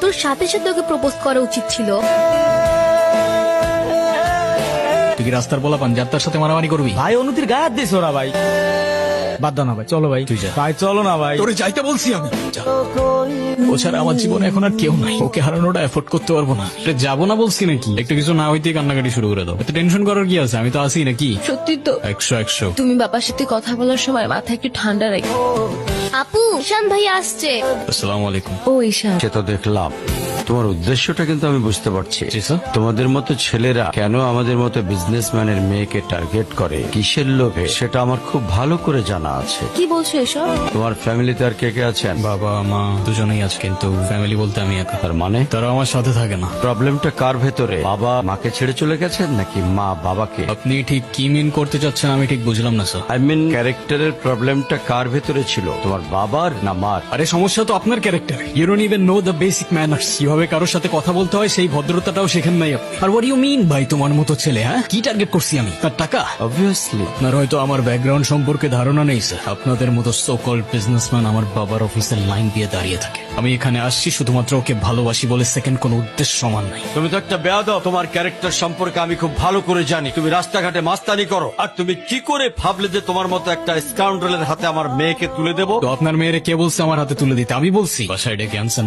তোর সাথে সাথে ওকে প্রপোজ করা উচিত ছিল। তুই কি রাস্তার বলা পান যার তার সাথে মারামারি করবি? ভাই অনুতির গায়ে হাত দিস ওরা ভাই। বাদ দাও না ভাই, চলো ভাই। তুই যা। ভাই চলো না ভাই। তোরে যাইতে বলছি আমি। যা। ও ছাড়া আমার জীবনে এখন আর কেউ নাই, ওকে হারানোটা এফোর্ড করতে পারবো না। যাবো না বলছি নাকি? একটু কিছু না হইতেই কান্নাকাটি শুরু করে দাও। এত টেনশন করার কি আছে? আমি তো আছি নাকি। সত্যি তো। 100 তুমি বাবার সাথে কথা বলার সময় মাথা একটু ঠান্ডা রাখো। আপু, ঈশান ভাই আসছে। আসসালামু আলাইকুম। ও ঈশান, সে তো দেখলাম, তোমার উদ্দেশ্যটা কিন্তু আমি বুঝতে পারছি। জি স্যার। তোমাদের মতো ছেলেরা কেন আমাদের মতো বিজনেসম্যানের মেয়েকে টার্গেট করে, কিসের লোভে, সেটা আমার খুব ভালো করে জানা আছে। কি বলছো এসব? তোমার ফ্যামিলিতে আর কে কে আছেন? বাবা মা দুজনেই আছে, কিন্তু ফ্যামিলি বলতে আমি একা। তার মানে তারা আমার সাথে থাকে না। প্রবলেমটা কার ভেতরে? বাবা মাকে ছেড়ে চলে গেছেন নাকি মা বাবাকে? আপনি ঠিক কি মিন করতে চাচ্ছেন আমি ঠিক বুঝলাম না স্যার। আই মিন ক্যারেক্টারের প্রবলেমটা কার ভেতরে ছিল, তোমার বাবার না মার? আরে সমস্যা তো আপনার character. You don't even know the basic manners. কিভাবে কারোর সাথে কথা বলতে হয় সেই ভদ্রতাটাও শেখেন নাই আপনি। আর হোয়াট ইউ মিন ভাই তোমার মতো ছেলে? হ্যাঁ, কি টার্গেট করছি আমি? তার টাকা? অবভিয়াসলি। আপনার হয়তো আমার ব্যাকগ্রাউন্ড সম্পর্কে ধারণা নেই স্যার। আপনাদের মতো সো কল্ড বিজনেসম্যান আমার বাবার অফিসের লাইন দিয়ে দাঁড়িয়ে থাকে। আমি এখানে আসছি শুধুমাত্র ওকে ভালোবাসি বলে, সেকেন্ড কোনো উদ্দেশ্য সমান নাই। তুমি তো একটা বেয়াদব। তোমার ক্যারেক্টার সম্পর্কে আমি খুব ভালো করে জানি। তুমি রাস্তাঘাটে মাস্তানি করো, আর তুমি কি করে ভাবলে যে তোমার মতো একটা স্কাউন্ডারের হাতে আমার মেয়েকে তুলে দেবো? তো আপনার মেয়েরে কে বলছে আমার হাতে তুলে দিতে? আমি বলছি। বাসায় ডেকে আনছেন